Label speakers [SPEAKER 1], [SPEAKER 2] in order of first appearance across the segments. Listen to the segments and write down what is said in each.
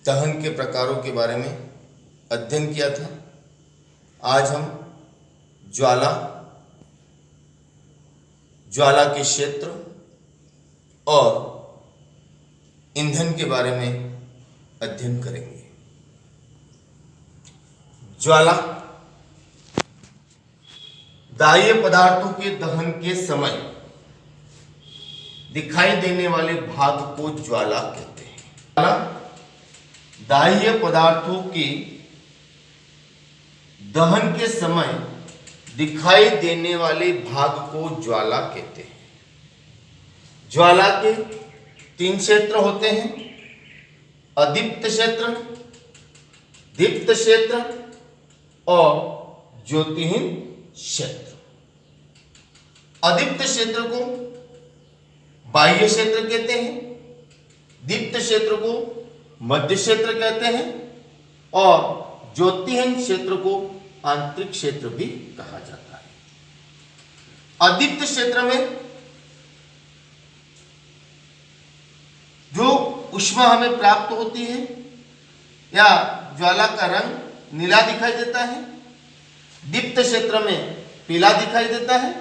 [SPEAKER 1] दहन के प्रकारों के बारे में अध्ययन किया था। आज हम ज्वाला, ज्वाला के क्षेत्र और ईंधन के बारे में अध्ययन करेंगे। ज्वाला दाह्य पदार्थों के दहन के समय दिखाई देने वाले भाग को ज्वाला कहते हैं। ज्वाला दाह्य पदार्थों के दहन के समय दिखाई देने वाले भाग को ज्वाला कहते हैं। ज्वाला के 3 क्षेत्र होते हैं: अदीप्त क्षेत्र, दीप्त क्षेत्र और ज्योतिहीन क्षेत्र। अदीप्त क्षेत्र को बाह्य क्षेत्र कहते हैं, दीप्त क्षेत्र को मध्य क्षेत्र कहते हैं और ज्योतिहीन क्षेत्र को आंतरिक क्षेत्र भी कहा जाता है। अदीप्त क्षेत्र में जो ऊष्मा हमें प्राप्त होती है या ज्वाला का रंग नीला दिखाई देता है, दीप्त क्षेत्र में पीला दिखाई देता है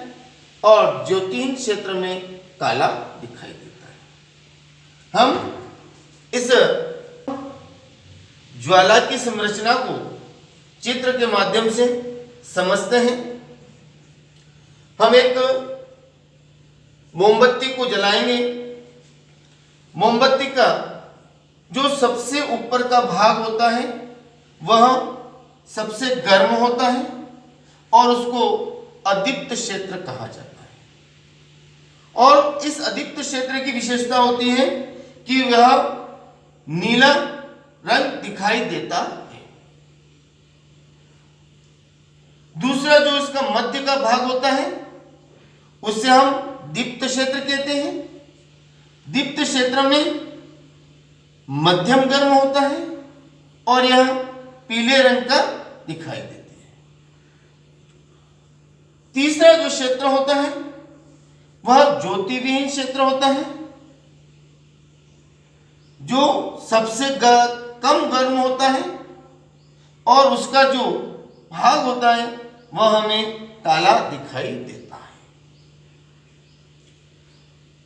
[SPEAKER 1] और ज्योतिहीन क्षेत्र में काला दिखाई देता है। हम इस ज्वाला की संरचना को चित्र के माध्यम से समझते हैं। हम एक मोमबत्ती को जलाएंगे। मोमबत्ती का जो सबसे ऊपर का भाग होता है वह सबसे गर्म होता है और उसको अदीप्त क्षेत्र कहा जाता है। और इस अदीप्त क्षेत्र की विशेषता होती है कि वह नीला रंग दिखाई देता है। दूसरा जो इसका मध्य का भाग होता है उसे हम दीप्त क्षेत्र कहते हैं। दीप्त क्षेत्र में मध्यम गर्म होता है और यह पीले रंग का दिखाई देती है। तीसरा जो क्षेत्र होता है वह ज्योतिविहीन क्षेत्र होता है, जो सबसे कम गर्म होता है और उसका जो भाग होता है वह हमें काला दिखाई देता है।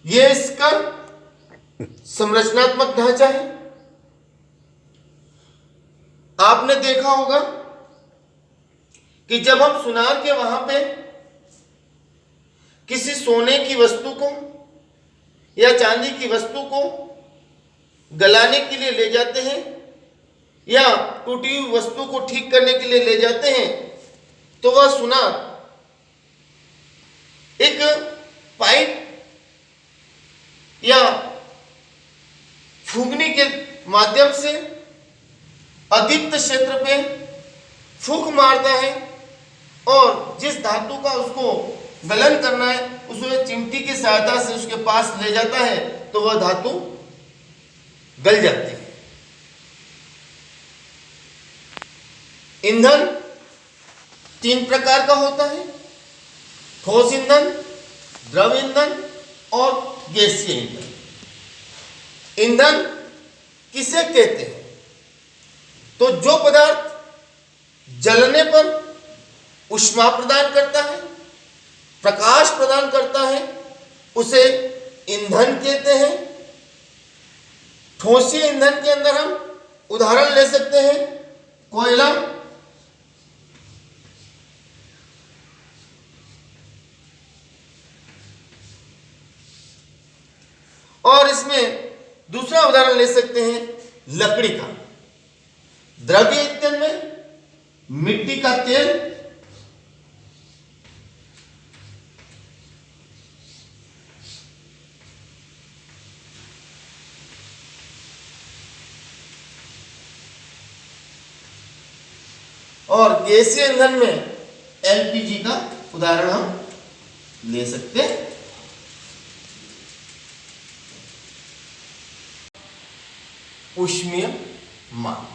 [SPEAKER 1] यह इसका संरचनात्मक ढांचा है। आपने देखा होगा कि जब हम सुनार के वहां पे किसी सोने की वस्तु को या चांदी की वस्तु को गलाने के लिए ले जाते हैं या टूटी हुई वस्तु को ठीक करने के लिए ले जाते हैं तो वह सुनार एक पाइप या फूंकने के माध्यम से अदीप्त क्षेत्र पे फूंक मारता है और जिस धातु का उसको गलन करना है उसे चिमटी की सहायता से उसके पास ले जाता है तो वह धातु गल जाती है। ईंधन 3 प्रकार का होता है: ठोस ईंधन, द्रव ईंधन और गैसीय ईंधन। ईंधन किसे कहते हैं? तो जो पदार्थ जलने पर ऊष्मा प्रदान करता है, प्रकाश प्रदान करता है, उसे ईंधन कहते हैं। ठोसीय ईंधन के अंदर हम उदाहरण ले सकते हैं कोयला, और इसमें दूसरा उदाहरण ले सकते हैं लकड़ी का। द्रव्य ईंधन में मिट्टी का तेल, और गैसीय ईंधन में एलपीजी का उदाहरण हम ले सकते हैं। ऊष्मीय मान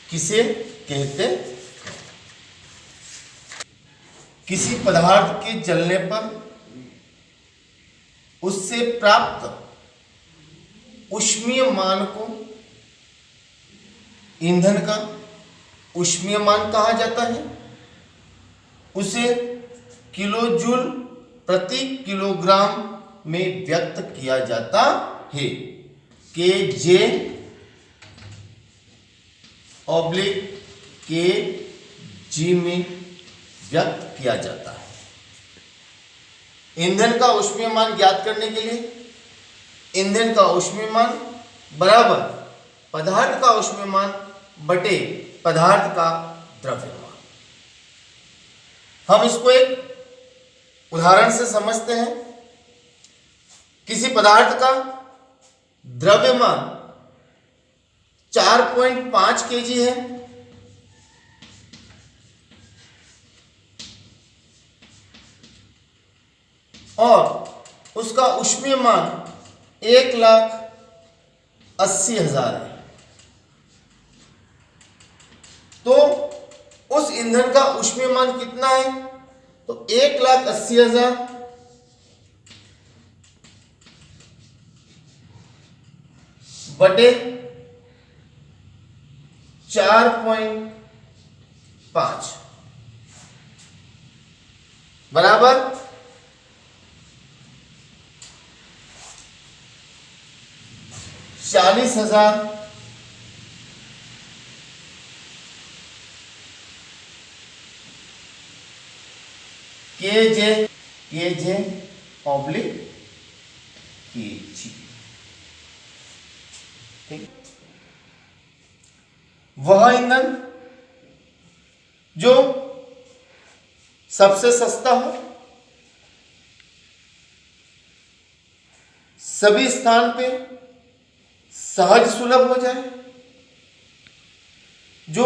[SPEAKER 1] किसे कहते हैं? किसी पदार्थ के जलने पर उससे प्राप्त ऊष्मीय मान को, ईंधन का ऊष्मीय मान कहा जाता है, उसे किलो जूल प्रति किलोग्राम में व्यक्त किया जाता है। के जे ऑब्लिक के जी में व्यक्त किया जाता है। ईंधन का ऊष्मीय मान ज्ञात करने के लिए ईंधन का ऊष्मीय मान बराबर पदार्थ का ऊष्मीय मान बटे पदार्थ का द्रव्यमान। हम इसको एक उदाहरण से समझते हैं। किसी पदार्थ का द्रव्यमान 4.5 केजी है और उसका ऊष्मीय मान 1,80,000 है, तो उस ईंधन का ऊष्मीय मान कितना है? तो 1,80,000 बटे 4.5 बराबर 40,000 के जे ऑब्लिक के जी। ठीक, वह ईंधन जो सबसे सस्ता हो, सभी स्थान पे सहज सुलभ हो जाए, जो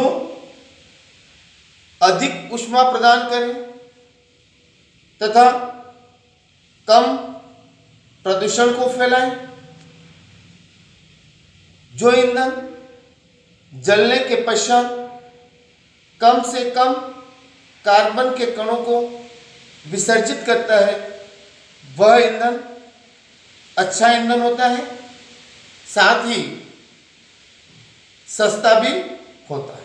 [SPEAKER 1] अधिक ऊष्मा प्रदान करे तथा कम प्रदूषण को फैलाए, जो ईंधन जलने के पश्चात कम से कम कार्बन के कणों को विसर्जित करता है, वह ईंधन अच्छा ईंधन होता है, साथ ही सस्ता भी होता है।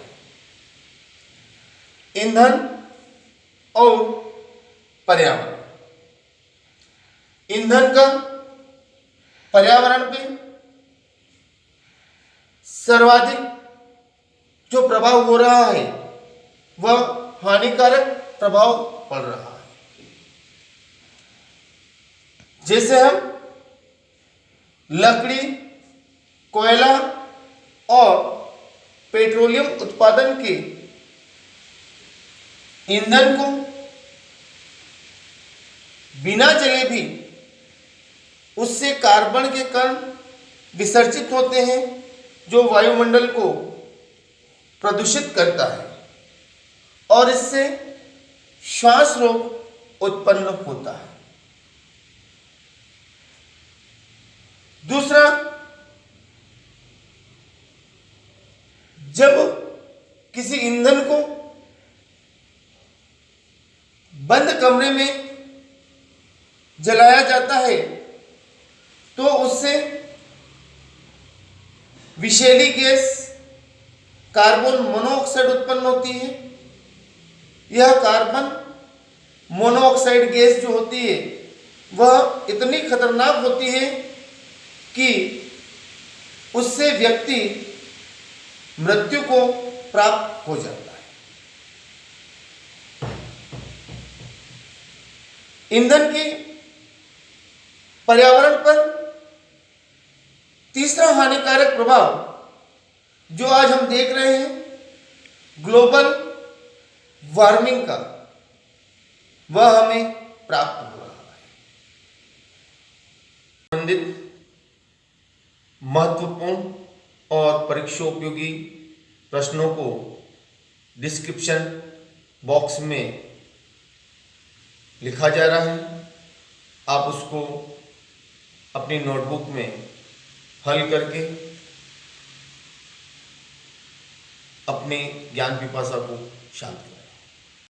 [SPEAKER 1] ईंधन और पर्यावरण। ईंधन का पर्यावरण पे सर्वाधिक जो प्रभाव हो रहा है वह हानिकारक प्रभाव पड़ रहा है। जैसे हम लकड़ी, कोयला और पेट्रोलियम उत्पादन के ईंधन को बिना जले भी उससे कार्बन के कण विसर्जित होते हैं, जो वायुमंडल को प्रदूषित करता है और इससे श्वास रोग उत्पन्न होता है। दूसरा, जब किसी ईंधन को बंद कमरे में जलाया जाता है तो उससे विषैली गैस कार्बन मोनोऑक्साइड उत्पन्न होती है। यह कार्बन मोनोऑक्साइड गैस जो होती है वह इतनी खतरनाक होती है कि उससे व्यक्ति मृत्यु को प्राप्त हो जाता है। ईंधन की पर्यावरण पर तीसरा हानिकारक प्रभाव जो आज हम देख रहे हैं ग्लोबल वार्मिंग का, वह हमें प्राप्त हो रहा है। संबंधित महत्वपूर्ण और परीक्षा उपयोगी प्रश्नों को डिस्क्रिप्शन बॉक्स में लिखा जा रहा है। आप उसको अपनी नोटबुक में हल करके अपने ज्ञान पिपासा को शांत करें।